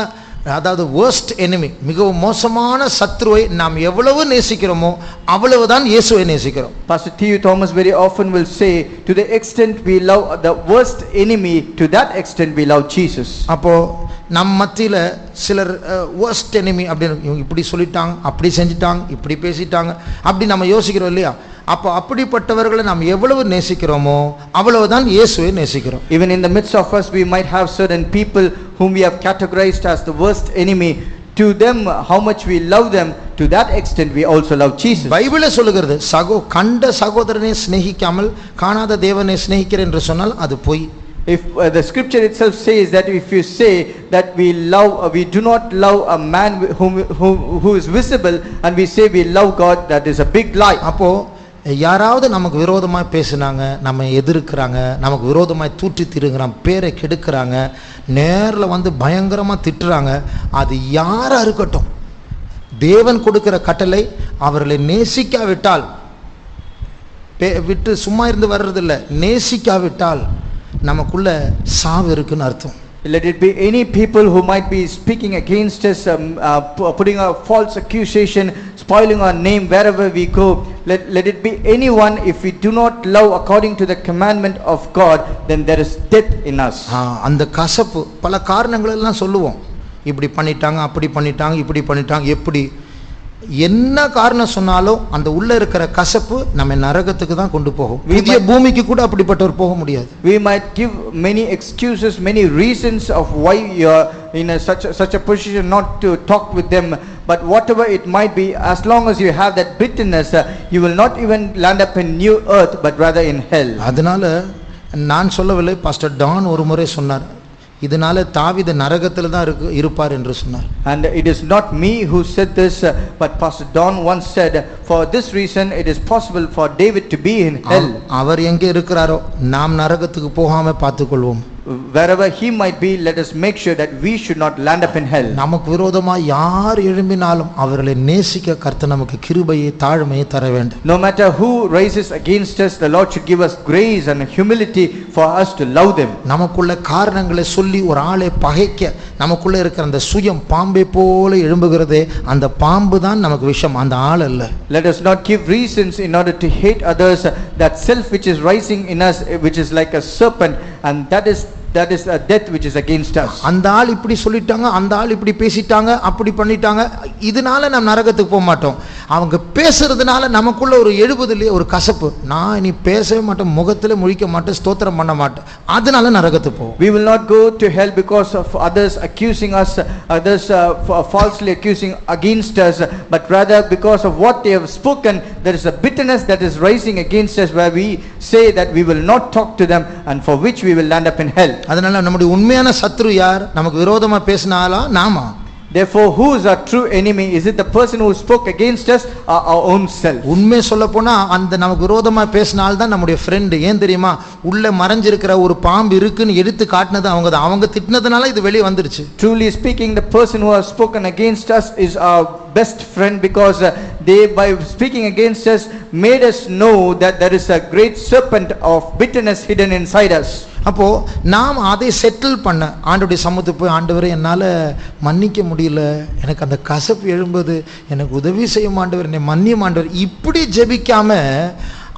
அதாவது worst enemy, மிகவும் மோசமான சத்ருவை நாம் எவ்வளவு நேசிக்கிறோமோ அவ்வளவுதான் இயேசுவை நேசிக்கிறோம். Pastor T. Thomas very often will say, to the extent we love the worst enemy, to that extent we love Jesus. அப்போ நம் மத்தியில சிலர் worst enemy அப்படின்னு இப்படி சொல்லிட்டாங்க, அப்படி செஞ்சிட்டாங்க, இப்படி பேசிட்டாங்க, அப்படி நம்ம யோசிக்கிறோம் இல்லையா? அப்போ அப்படிப்பட்டவர்களை நாம் எவ்வளவு நேசிக்கிறோமோ அவ்வளவுதான் இயேசுவை நேசிக்கிறோம். Even in the midst of us we might have certain people whom we have categorized as the worst enemy. To them how much we love them, to that extent we also love Jesus. பைபிளே சொல்லுகிறது, கண்ட சகோதரனை சிநேகிக்காமல் காணாத தேவனை சிநேகிக்கிறேன் என்று சொன்னால் அது பொய். If the scripture itself says that if you say that we do not love a man who is visible, and we say we love God, that is a big lie. அப்போ யாராவது நமக்கு விரோதமாய் பேசினாங்க, நம்ம எதிர்க்கிறாங்க, நமக்கு விரோதமாய் தூற்றி திரிகிறாங்க, பேரை கெடுக்கிறாங்க, நேரில் வந்து பயங்கரமாக திட்டுறாங்க, அது யாராக இருக்கட்டும், தேவன் கொடுக்கிற கட்டளை அவர்களை நேசிக்காவிட்டால் விட்டு சும்மா இருந்து வர்றதில்லை, நேசிக்காவிட்டால் நமக்குள்ள சாவு இருக்குன்னு அர்த்தம். Let it be any people who might be speaking against us, putting a false accusation, spoiling our name wherever we go. Let it be anyone. If we do not love according to the commandment of God, then there is death in us. அந்த கசப்பு பல காரணங்கள் எல்லாம் சொல்லுவோம். இப்படி பண்ணிட்டாங்க, அப்படி பண்ணிட்டாங்க, இப்படி பண்ணிட்டாங்க, எப்படி என்ன காரணம் சொன்னாலும் அந்த உள்ள இருக்கிற கசப்பு நம்ம நரகத்துக்கு தான் கொண்டு போகும். புதிய பூமிக்கு கூட அப்படிப்பட்டவர் போக முடியாது. We might give many excuses, many reasons of why you are in such a position not to talk with them, but whatever it might be, as long as you have that bitterness, you will not even land up in new earth but rather in hell. அதனால நான் சொல்லவில்லை, pastor Don ஒரு முறை சொன்னார், இதனால தாவீது நரகத்துல தான் இருப்பார் என்று சொன்னார். And it is not me who said this, but Pastor Don once said, for this reason it is possible for David to be in hell. அவர் எங்கே இருக்கிறாரோ நாம் நரகத்துக்கு போகாம பார்த்துக்கொள்வோம். Wherever he might be, let us make sure that we should not land up in hell. நமக்கு விரோதமா யார் எழும்பினாலும் அவர்களை நேசிக்க கர்த்தர் நமக்கு கிருபையை தாழ்மையை தர வேண்டும். No matter who rises against us, the Lord should give us grace and humility for us to love them. நமக்குள்ள காரணங்களை சொல்லி ஒரு ஆளை பகைக்க நமக்குள்ள இருக்கிற அந்த சுயம் பாம்பை போல எழும்புகிறதே, அந்த பாம்பு தான் நமக்கு விஷம், அந்த ஆள் அல்ல. Let us not give reasons in order to hate others. That self which is rising in us, which is like a serpent, and that is a death which is against us. அந்த ஆள் இப்படி சொல்லிட்டாங்க, அந்த ஆள் இப்படி பேசிட்டாங்க, அப்படி பண்ணிட்டாங்க, இதனால நாம் நரகத்துக்கு போக மாட்டோம். அவங்க பேசுறதுனால நமக்குள்ள ஒரு எழுபதுலயே ஒரு கசப்பு, நான் இனி பேசவே மாட்டேன், முகத்திலே முழிக்க மாட்டேன், ஸ்தோத்திரம் பண்ண மாட்டேன், அதனால நரகத்துக்கு போவோம். We will not go to hell because of others accusing us, others falsely accusing against us, but rather because of what they have spoken. There is a bitterness that is rising against us, where we say that we will not talk to them, and for which we will land up in hell. அதனால நம்முடைய உண்மையான சத்ரு யார்? நமக்கு விரோதமா பேசினாலா நாமா? Therefore, who is our true enemy? Is it the person who spoke against us or our own self? உண்மை சொல்ல போனா அந்த நமக்கு விரோதமா பேசினால தான் நம்முடைய ஃப்ரெண்ட். ஏன் தெரியுமா? உள்ள மறைஞ்சிருக்கிற ஒரு பாம்பு இருக்குன்னு எடுத்து காட்டினது அவங்க தான். அவங்க திட்டினதுனால இது வெளியே வந்துருச்சு. Truly speaking, the person who has spoken against us is our best friend, because they, by speaking against us, made us know that there is a great serpent of bitterness hidden inside us. அப்போ நாம் அதை settle பண்ண ஆண்டவருடைய சமூகத்துக்கு போய், ஆண்டவரே என்னால் மன்னிக்க முடியல, எனக்கு அந்த கசப்பு எழும்புது, எனக்கு உதவி செய்யும் ஆண்டவர், என்னை மன்னியும் ஆண்டவர், இப்படி ஜெபிக்காம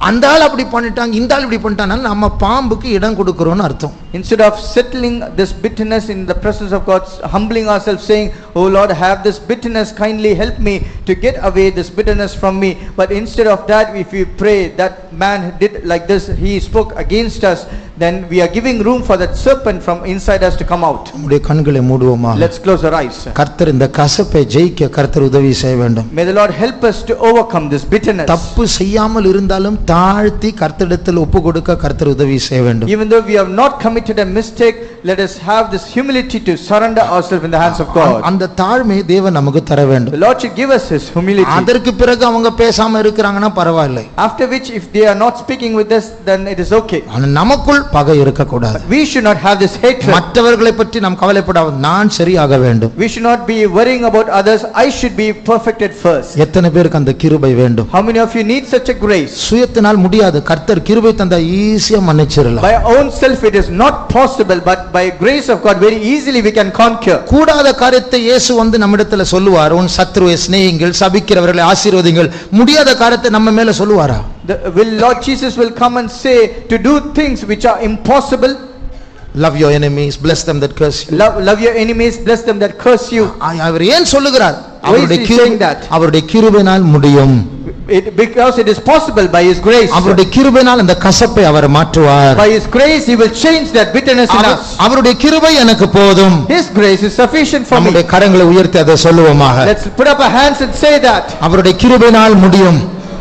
அந்த ஆள் அப்படி பண்ணிட்டாங்க, இந்த ஆள் இப்படி பண்ணிட்டாங்க, நம்ம பாம்புக்கு இடம் கொடுக்கிறோம்னு அர்த்தம். Instead of settling this bitterness in the presence of God, humbling ourselves, saying, oh Lord, have this bitterness, kindly help me to get away this bitterness from me. But instead of that, if we pray, that man did like this, he spoke against us, then we are giving room for that serpent from inside us to come out. நம்முடைய கண்களை மூடுவோமா? Let's close our eyes. கர்த்தர் இந்த கசப்பை ஜெயிக்க கர்த்தர் உதவி செய்ய வேண்டும். May the Lord help us to overcome this bitterness. தப்பு செய்யாமல் இருந்தாலும் தாழ்த்தி கர்த்தரிடத்தில் ஒப்பு கொடுக்க கர்த்தர் உதவி செய்ய வேண்டும். Even though we have not committed a mistake, let us have this humility to surrender ourselves in the hands of God. அந்த தாழ்மை தேவன் நமக்கு தர வேண்டும். The Lord should give us his humility. அதற்கு பிறகு அவங்க பேசாம இருக்கறாங்கன்னா பரவாயில்லை. After which, if they are not speaking with us, then it is okay. ஆனா நமக்குள் பகை இருக்க கூடாது. We should not have this hatred. மற்றவர்களை பற்றி நாம் கவலைப்படாமல் நான் சரியாக வேண்டும். We should not be worrying about others. I should be perfected first. எத்தனை பேருக்கு அந்த கிருபை வேண்டும்? How many of you need such a grace? சுயத்தினால் முடியாது. கர்த்தர் கிருபை தந்தா ஈஸியா மன்னிச்சிரலாம். By our own self it is not possible, but by grace of God very easily we can conquer. கூடாத காரியத்தை இயேசு வந்து நம்மிடத்துல சொல்லுவார், உன் சத்ருவை சிநேகிங்கள், சபிக்கிறவர்களை ஆசீர்வதிங்கள். முடியாத காரியத்தை நம்ம மேல சொல்லுவாரா? Will Lord Jesus will come and say to do things which are impossible? Love your enemies, bless them that curse you. Love your enemies, bless them that curse you. அவர் ஏன் சொல்லுகிறார்? அவருடைய கிருபையினால் முடியும். Because it is possible by his grace. அவருடைய கிருபையினால் அந்த கசப்பை அவர் மாற்றுவார். By his grace he will change that bitterness in us. அவருடைய கிருபை எனக்கு போதும். His grace is sufficient for me. நம்முடைய கரங்களை உயர்த்தி அதை சொல்லுவோமாக. Let's put up our hands and say that. அவருடைய கிருபையினால் முடியும்.